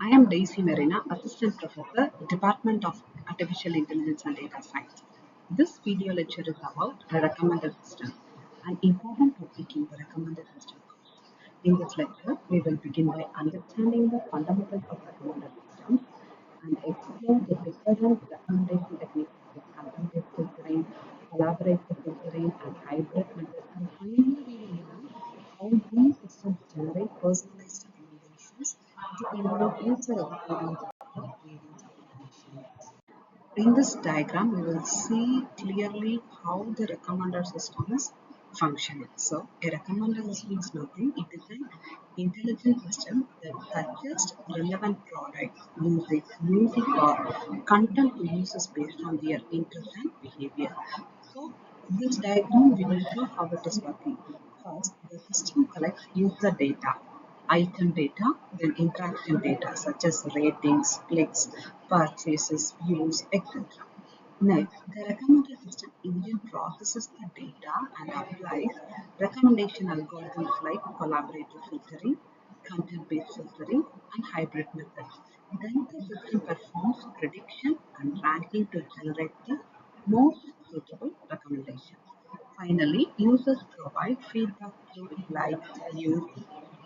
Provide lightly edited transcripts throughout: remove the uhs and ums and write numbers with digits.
I am Daisy Marina, Assistant Professor, Department of Artificial Intelligence and Data Science. This video lecture is about the recommender system, an important topic in the recommender system course. In this lecture, we will begin by understanding the fundamentals of recommender systems and explore the different recommendation techniques such as content-based filtering, collaborative filtering, and hybrid methods. And finally, we will learn how these systems generate personalized recommendations to improve user experience after reading applications. In this diagram, we will see clearly how the recommender system is functioning. So, a recommender system is nothing. It is an intelligent system that suggests relevant products, music, or content to users based on their interest and behavior. So, this diagram we will show how it is working. First, the system collects user data, item data, then interaction data such as ratings, clicks, purchases, views, etc. Next, the recommender system engine processes the data and applies recommendation algorithms like collaborative filtering, content-based filtering, and hybrid methods. Then the system performs prediction and ranking to generate the most suitable recommendations. Finally, users provide feedback through likes, views,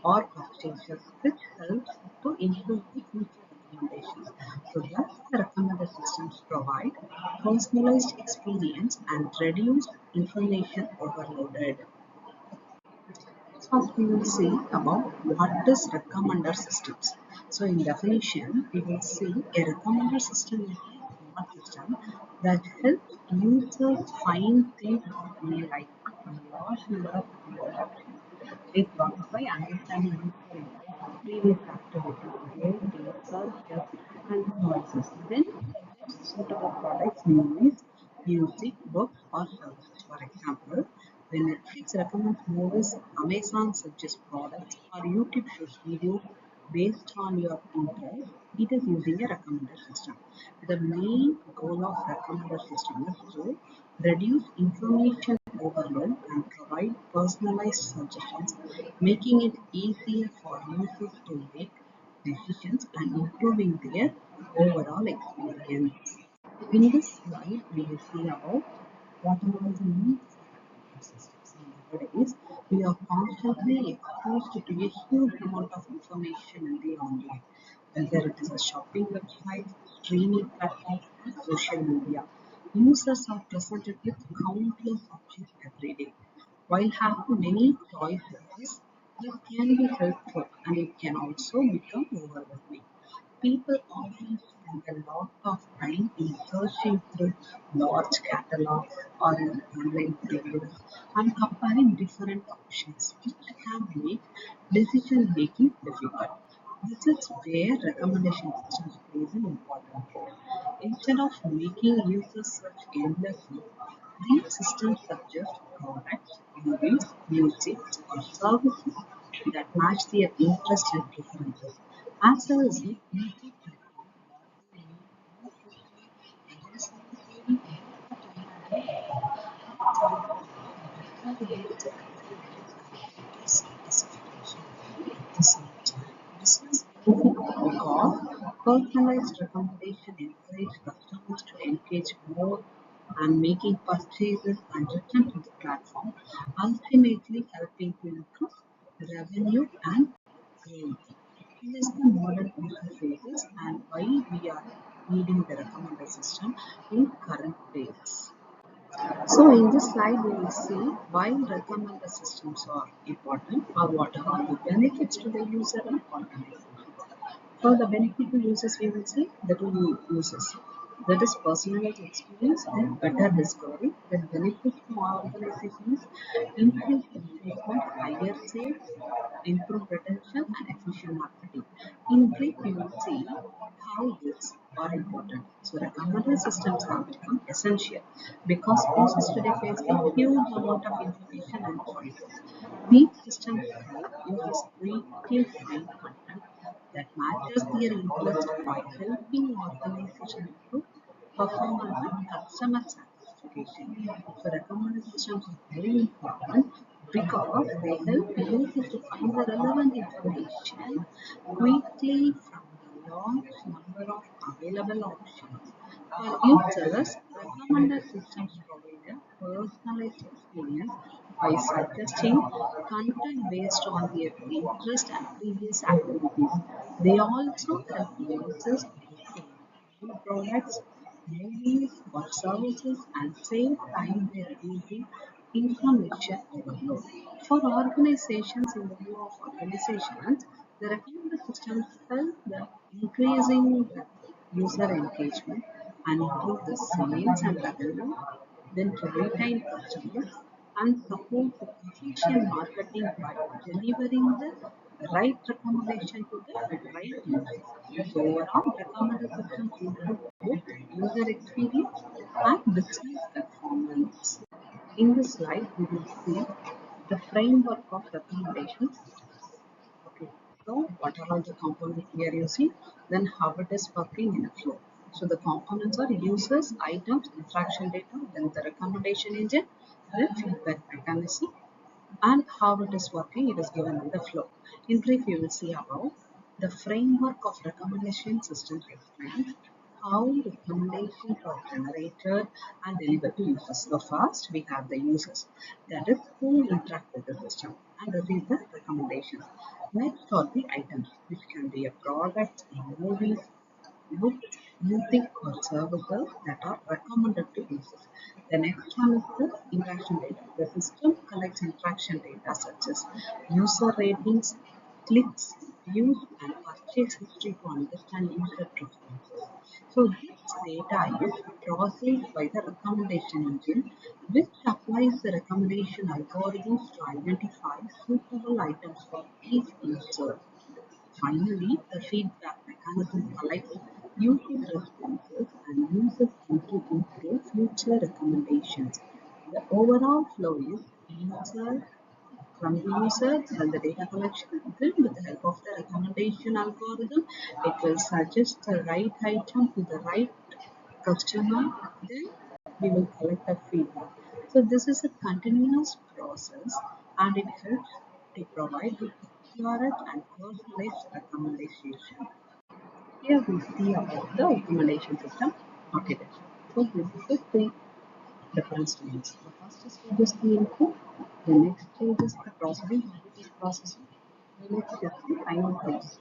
or purchases, which helps to improve the future recommendations. So thus the recommender systems provide personalized experience and reduce information overloaded. First, we will see about what is recommender systems. So, in definition, we will see a recommender system is a smart system that helps users find things they like a large number of options. It works by understanding user interest, previous activities, ratings, searches, and choices. Then suggests suitable products, movies, music, books, or services. For example, when Netflix recommends movies, Amazon suggests products, or YouTube shows videos based on your interest, it is using a recommender system. The main goal of recommender system is to reduce information overload and provide personalized suggestions, making it easier for users to make decisions and improving their overall experience. In this slide, we will see about what are all the needs of systems. Nowadays, we are constantly exposed to a huge amount of information in the online, whether it is a shopping website, streaming platforms, or social media. Users are presented with countless options every day. While having many choices, this can be helpful and it can also become overwhelming. People often spend a lot of time in searching through large catalogs or in online reviews and comparing different options, which can make decision making difficult. This is where recommendation systems plays an important role. Instead of making users search endlessly, these systems suggest products, movies, music, or services that match their interests and preferences. As a result, music platforms more quickly and less necessarily satisfaction. At the same time, business benefit because personalized recommendation encourage customers to engage more and making purchases and return to the platform, ultimately helping to increase revenue and growth. This is the modern user phases and why we are needing the recommender system in current days. So in this slide, we will see why recommender systems are important or what are the benefits to the user and organization. For the benefit to users, we will see the two uses. That is personalized experience and better discovery. The benefits to our organizations increase engagement, higher sales, improve retention, and efficient marketing. In brief, we will see how these are important. So, recommender systems have become essential because users today face a huge amount of information and choices. These systems help users quickly find content that matches their interest by helping organizations improve performance and customer satisfaction. So recommender systems are very important because they help users to find the relevant information quickly from the large number of available options. For users, recommender systems provide a personalized experience by suggesting content based on their interest and previous activities. They also help users discover new products, movies, or services and save time by reducing information overload. For organizations, in the view of organizations, the recommender systems help the increasing the user engagement and improve the sales and revenue, then to retain customers and support the efficient marketing by delivering the right recommendation to the right users. So overall, recommender systems improve both user experience and business performance. In this slide, we will see the framework of recommendations. Okay, so what are all the components we are using? Then how it is working in a flow. So the components are users, items, interaction data, then the recommendation engine, then feedback mechanism, and how it is working, it is given in the flow. In brief, you will see about the framework of recommendation systems explains how recommendations are generated and delivered to users. So first, we have the users, that is who interact with the system and receive the recommendations. Next are the items, which can be a product, movies, books, music or services that are recommended to users. The next one is the interaction data. The system collects interaction data such as user ratings, clicks, views, and purchase history to understand user preferences. So this data is processed by the recommendation engine, which applies the recommendation algorithms to identify suitable items for each user. Finally, the feedback mechanism collects user responses and uses them to improve future recommendations. The overall flow is user from the user and the data collection. Then, with the help of the recommendation algorithm, it will suggest the right item to the right customer. Then we will collect the feedback. So this is a continuous process and it helps to provide the accurate and personalized recommendation. Here we see about the recommendation system architecture. So this is the three different stages. The first stage is the input, the next stage is the processing, processing, the next is the final phase.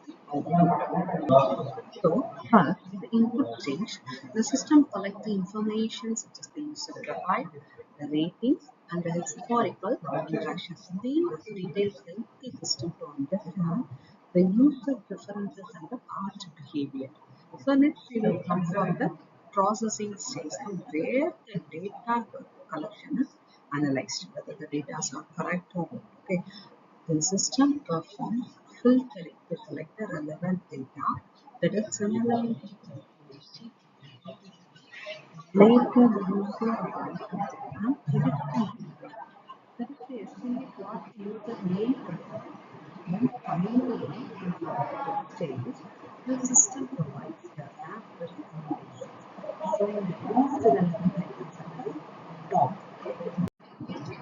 So, first, the input stage, the system collects the information such as the user profile, the ratings, and the historical interactions. These details help the system to understand the user preferences and the past behavior. So, next we will come for the processing stage, where the data collection is analyzed, whether the data are correct or not. Okay. The system performs filtering to select the relevant data that is similar to later the user and predicting that is to estimate what the user may prefer. Then finally, in the stage, the system provides the rapid recommendations, showing the most relevant items at the top.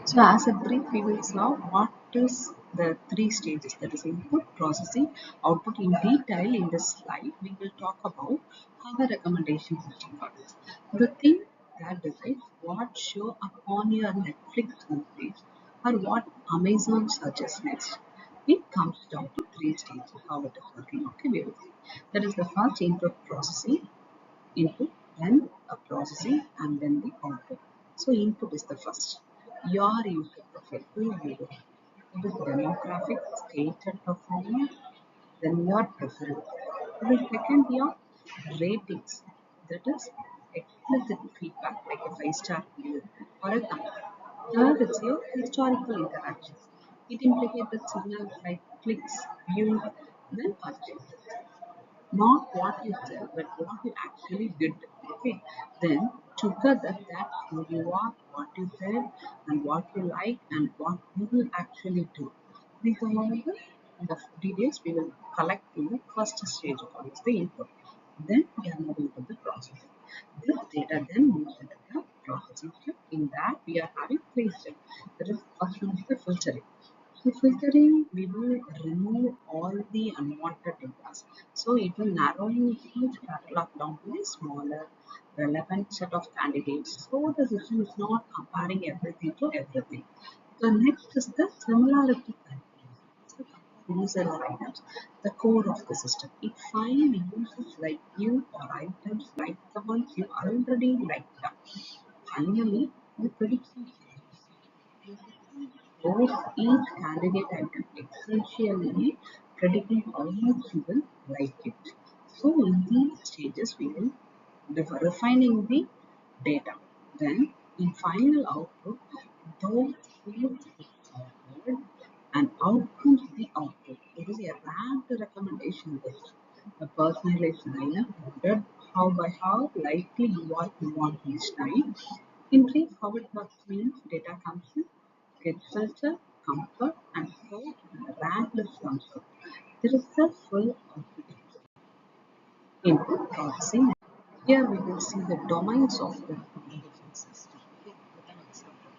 So as a brief, we will saw what is the three stages, that is input, processing, output in detail. In this slide, we will talk about how a recommendation system works. The thing that decides what show up on your Netflix homepage or what Amazon suggests next. It comes down to three stages, how it is working. Okay, we will see. That is the first input processing, input, then a processing, and then the output. So input is the first. Your user profile will be it is demographic, stated performance, then your preference. The second your ratings, that is explicit feedback like a 5-star review or a thumbs up. Third is your historical interactions. It implicates the signals like clicks, views, then purchases, not what you said, but what you actually did. Okay. Then together that's who you are, what you said, and what you like, and what you will actually do. These are all the details we will collect in the first stage of it, the input. Then we are moving to the processing. This data then moves into the processing step. In that we are having three steps. That is first one is the filtering. So filtering, we will remove all the unwanted data. So So it will narrowing a huge catalog down to a smaller, relevant set of candidates. So the system is not comparing everything to everything. The next is the similarity calculation. User items, the core of the system. It finds users like you or items like the ones you already liked. Finally, the prediction shows each candidate item essentially predicting how much you will like it. So in these stages, we will be refining the data. Then in final output, those fields is sorted and out comes the output. It is a ranked recommendation list. A personalized lineup ordered how by how likely what you want each time. In brief, how it works means data comes in, gets filtered, comfort, and sort, and the rank list comes out. There is a full output input processing. Here we will see the domains of the recommendation system. Okay, with an example.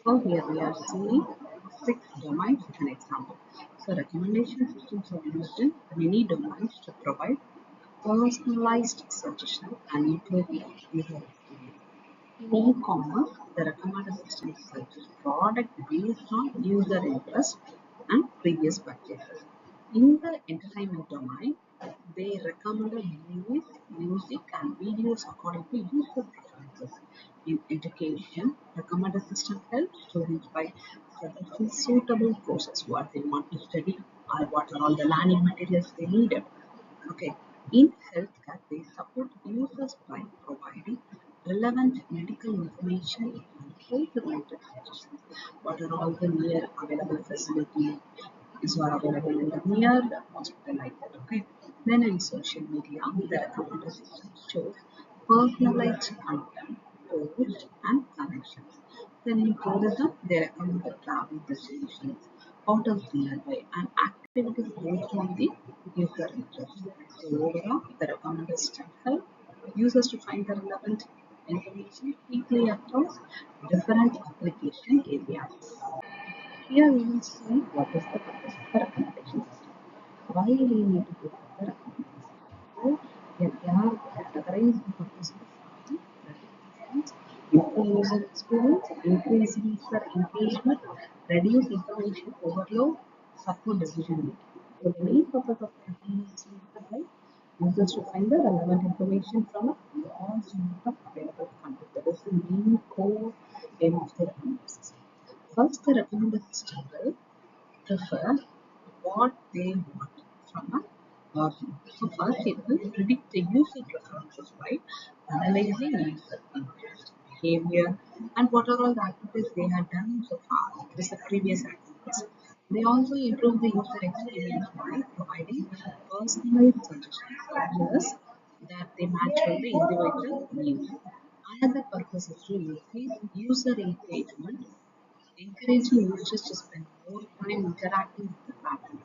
So here we are seeing 6 domains with an example. So recommendation systems are used in many domains to provide personalized suggestions and improve user experience. In e-commerce, the recommender system suggests product based on user interest and previous purchases. In the entertainment domain, they recommend movies, music, and videos according to user preferences. In education, recommender system helps students by suggesting suitable courses, what they want to study, or what are all the learning materials they needed. Okay. In healthcare, they support users by providing relevant medical information and health-related suggestions. What are all the near available facilities are available in the near hospital like that. Okay. Then in social media, the recommender system shows personalized content, posts, and connections. Then in tourism, they recommend the travel destinations, hotels nearby, and activities based on the user interest. So overall, the recommender system help users to find the relevant information quickly across different application areas. Here we will see what is the purpose of the recommendation system. Why we need to go for the recommendation system. So here we are categorized the purpose of the system. Improve user experience, increase user engagement, reduce information overload, support decision making. So the main purpose of the recommendation system is like users to find the relevant information from a large amount of available content. That is the main core aim of the recommendation system. First, the recommender system will prefer what they want from a origin. So first it will predict the user preferences by analyzing user interest, behavior, and what are all the activities they had done so far. This is the previous activities. They also improve the user experience by providing personalized suggestions such that they match with the individual needs. Another purpose is to increase user engagement, encouraging users to spend more time interacting with the platform.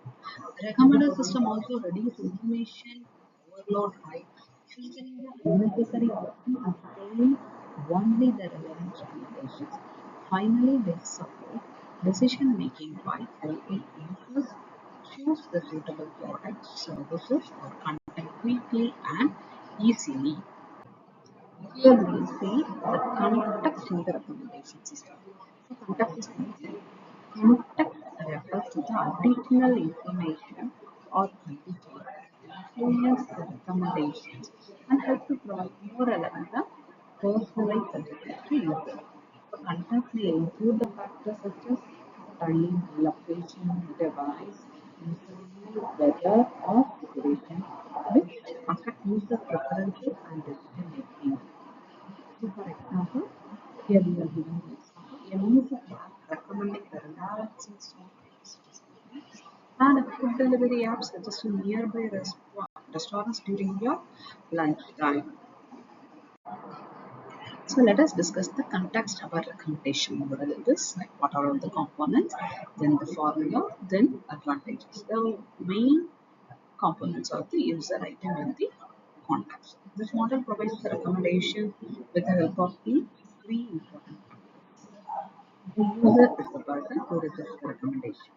The recommender system also reduces information overload by filtering the unnecessary options and showing only the relevant recommendations. Finally, they support decision making by helping users choose the suitable products, services, or content quickly and easily. Here we see the context in the recommendation system. So context is nothing. Context refers to the additional information or conditions that influence the recommendations and help to provide more relevant and personalized suggestions to users. So context may include the factors such as time, location, device, user need, weather, or situation which affect user preferences and decision making. So for example, here we are giving an example. A music app recommending the relaxing song and a food delivery app suggesting nearby restaurants during your lunch time. So let us discuss the context of our recommendation model in this, like what are all the components, then the formula, then advantages. The main components of the user item and the context. This model provides the recommendation with the help of the three important factors. The user is the person who receives the recommendation.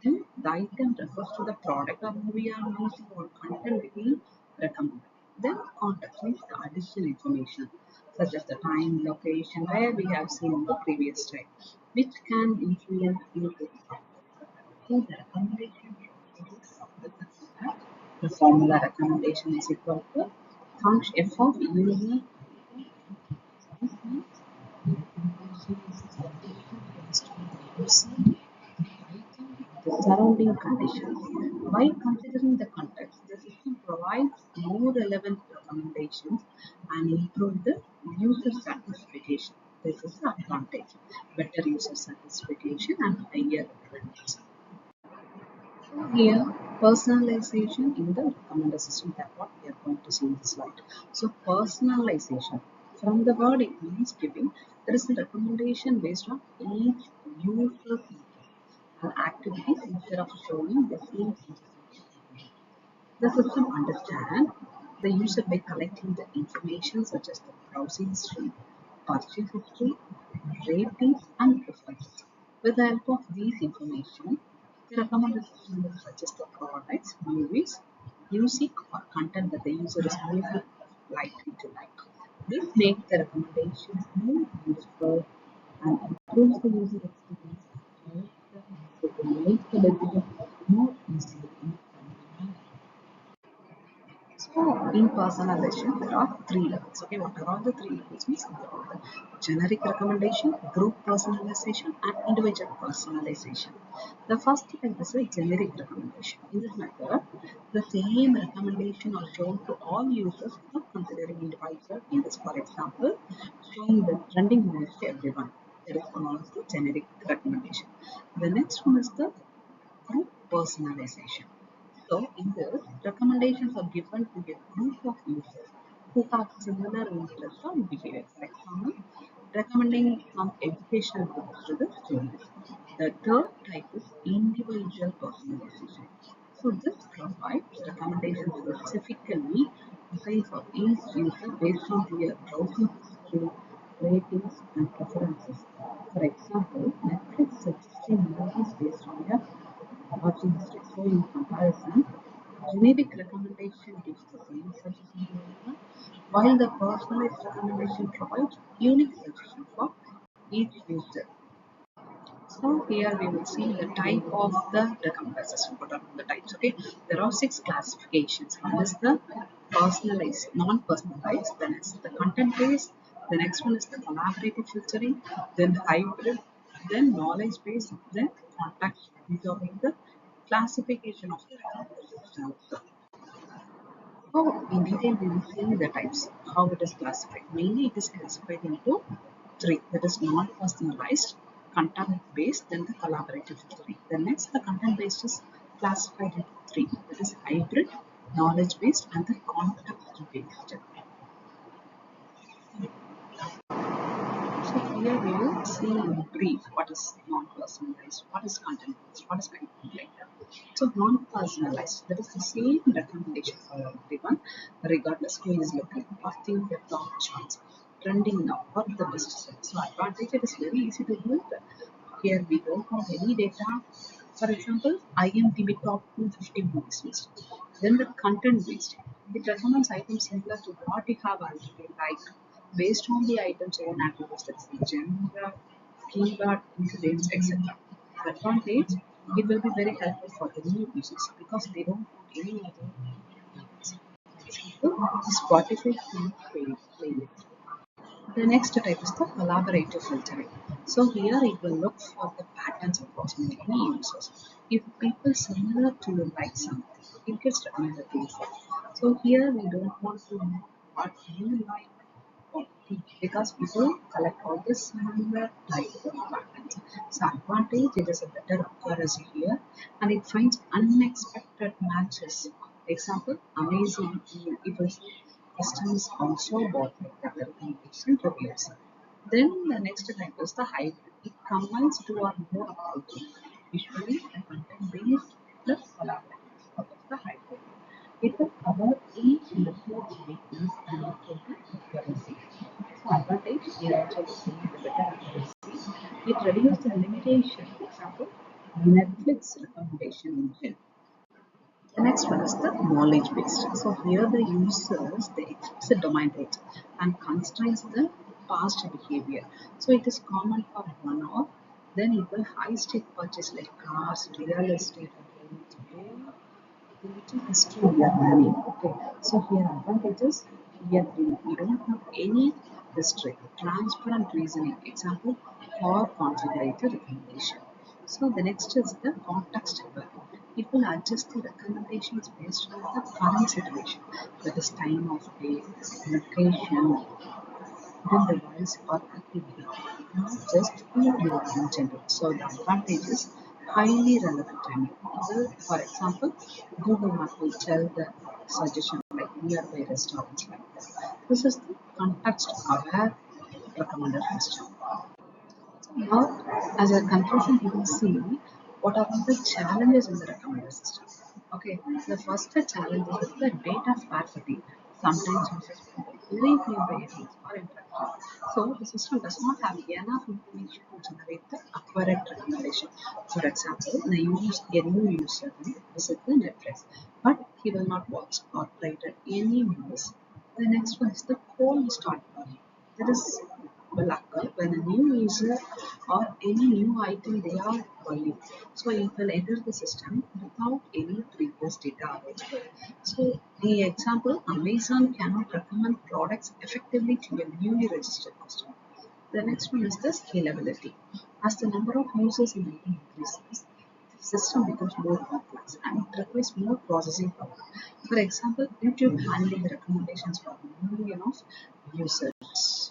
Then the item refers to the product or movie or music or content we recommend. Then context means the additional information such as the time, location, where we have seen in the previous slide, which can influence user. So the recommendation the formula recommendation is equal to function f of user the surrounding conditions. By considering the context, the system provides more relevant recommendations and improve the user satisfaction. This is the advantage. Better user satisfaction and higher relevance. Here, personalization in the recommender system, that's what we are going to see in this slide. So, personalization. From the word it means giving, there is a recommendation based on each user's and activities instead of showing the same thing. The system understands the user by collecting the information such as the browsing history, purchase history, ratings, and preferences. With the help of these information, the recommender system will suggest the products, movies, music, or content that the user is more likely to like. This makes the recommendations more useful and improves the user experience. It will make the decision more easy. So in personalization, there are three levels. Okay, what are all the three levels? Means the generic recommendation, group personalization, and individual personalization. The first type is a generic recommendation. In this method, the same recommendation are shown to all users without considering individual users. For example, showing the trending movies to everyone. That is one of the generic recommendation. The next one is the group personalization. So, in this, recommendations are given to a group of users who have similar interests or behavior. For example, recommending some educational books to the students. The third type is individual personalization. So, this provides recommendations specifically designed for each user based on their browsing history, ratings, and preferences. For example, Netflix suggesting movies based on their watching history. So in comparison, generic recommendation gives the same suggestion to everyone, while the personalized recommendation provides unique suggestion for each user. So here we will see the type of the recommender system. What are the types? Okay, there are six classifications. One is the personalized, non-personalized, then is the content-based, the next one is the collaborative filtering, then hybrid, then knowledge-based, then context. These are the classification of the recommender system. So in detail we will see the types, how it is classified. Mainly it is classified into three, that is non-personalized, content-based, then the collaborative filtering. The next, the content-based is classified into three, that is hybrid, knowledge-based, and the context-based. So here we will see in brief what is non-personalized, what is content-based, what is content. So non-personalized, that is the same recommendation for everyone, regardless who is looking, asking the top charts, trending now, or the best seller. So advantage, it is very easy to build. Here we don't have any data. For example, IMDb top 250 movies list. Then the content based. It recommends items similar to what you have already liked based on the item's own attributes, that's the genre, keyword, incidents, etc. Advantage, it will be very helpful for the new users because they don't want any other Spotify playlist. The next type is the collaborative filtering. So here it will look for the patterns across many users. If people similar to like something, it gets recommended to you. So here we don't want to know what you like or because people collect all the similar type of patterns. So advantage, it is a better accuracy here and it finds unexpected matches. Example, Amazon, it was customers also bought the recommendation reviews. Then the next type is the hybrid. It combines two or more approaches. Usually the content based plus collaborative. That is the hybrid. It will cover each method weakness and improve the accuracy. So advantage here also we see the better accuracy. It reduces the limitation. For example, Netflix recommendation engine. The next one is the knowledge based. So here the users they explicit domain roles and constrains the past behavior. So it is common for one off. Then equal high stake purchase like cars, real estate, and homes, little history we are learning. Okay, so here advantages. Here we don't have any history. Transparent reasoning. Example for configurated recommendation. So the next is the context aware. It will adjust the recommendations based on the current situation, that is time of day, location, then device or activity, not just your general. So the advantage is highly relevant timing. For example, Google Map will tell the suggestion like nearby restaurants like that. This is the context aware recommender system. Now, as a conclusion, we will see what are the challenges in the recommender system. Okay, the first challenge is the data scarcity. Sometimes users provide very few variables or interactions. So the system does not have enough information to generate the accurate recommendation. For example, a new user will visit the Netflix, but he will not watch or play any movies. The next one is the cold start problem. That is will occur when a new user or any new item they are buying. So it will enter the system without any previous data available. So the example, Amazon cannot recommend products effectively to a newly registered customer. The next one is the scalability. As the number of users in item increases, the system becomes more complex and it requires more processing power. For example, YouTube handling recommendations for millions of users.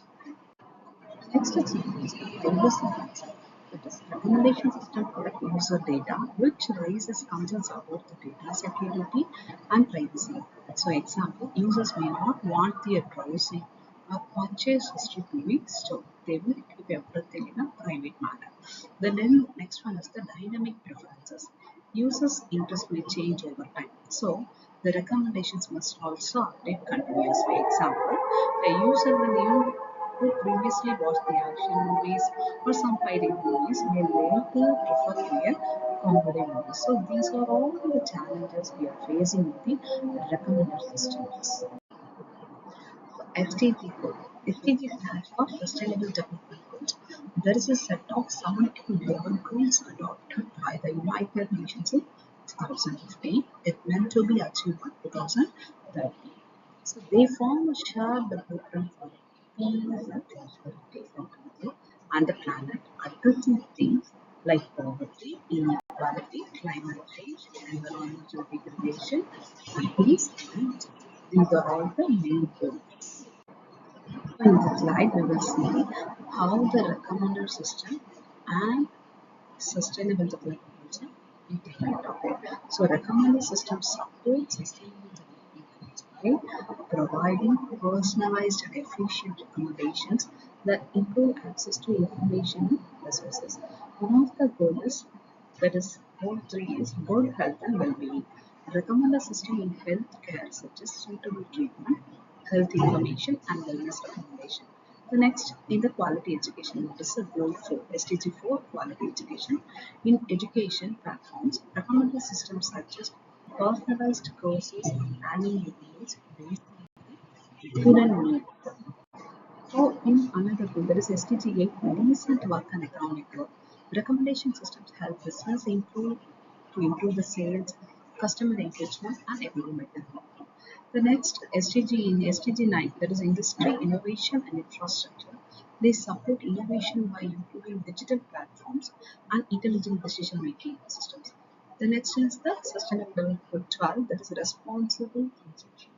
Next example is the privacy concern. That is, recommendation system collect user data, which raises concerns about the data security and privacy. So, example, users may not want their browsing or purchase history to be stored. They will keep everything in a private manner. The next one is the dynamic preferences. Users' interests may change over time. So, the recommendations must also update continuously. Example, a user who previously watched the action movies or some fighting movies may later prefer to a comedy movie. So these are all the challenges we are facing with the recommender systems. SDG code. SDG stands for Sustainable Development Goals. There is a set of 17 global goals adopted by the United Nations in 2015. It meant to be achieved by 2030. So they form a shared blueprint for peace and prosperity for people and the planet, addressing themes like poverty, inequality, climate change, environmental degradation, and peace. And these are all the main goals. So in this slide, we will see how the recommender system and sustainable development goals are integrated. Okay. So recommender system supports sustainable development goals by providing personalized and efficient recommendations that improve access to information and resources. One of the goals that is goal 3 is good health and well-being. Recommend a system in healthcare such as suitable treatment, health information, and wellness recommendation. The next in the quality education, what is the goal 4, SDG 4 quality education. In education platforms, recommender systems suggest personalized courses and learning materials based on student needs. So in another goal, there is SDG 8, decent work and economic growth. Recommendation systems help business to improve the sales, customer engagement, and environmental health. The next SDG in SDG 9, that is industry, innovation, and infrastructure. They support innovation by improving digital platforms and intelligent decision making systems. The next is the sustainable development 12, that is responsible consumption.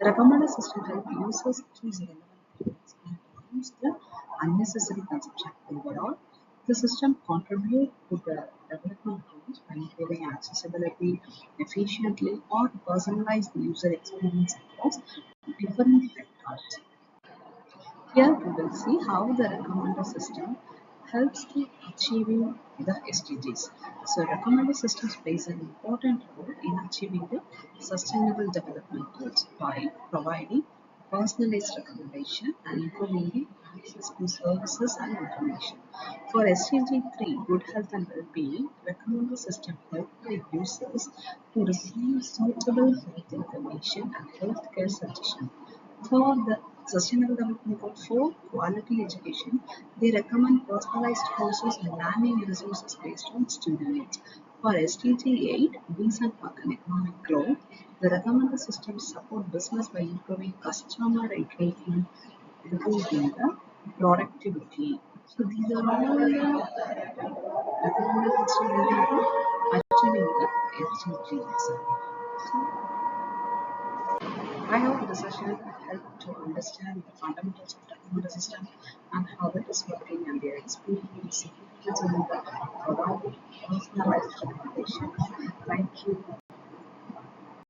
The recommender system helps users choose relevant products and reduce the unnecessary consumption. Overall, the system contributes to the development goals by improving accessibility efficiently or personalized user experience across different sectors. Here we will see how the recommender system helps to achieving the SDGs. So recommender systems plays an important role in achieving the sustainable development goals by providing personalized recommendation and improving the access to services and information. For SDG 3, good health and well-being, recommender system help the users to receive suitable health information and healthcare suggestions. For the Sustainable Development Goal 4, quality education, they recommend personalized courses and learning resources based on student needs. For SDG 8, decent work and economic growth, the recommender systems support business by improving customer engagement, improving the productivity. So these are all the recommender systems achieving the SDGs. So I hope the session helped to understand the fundamentals of the computer system and how it is working and their experience using the provided personalized recommendations. Thank you.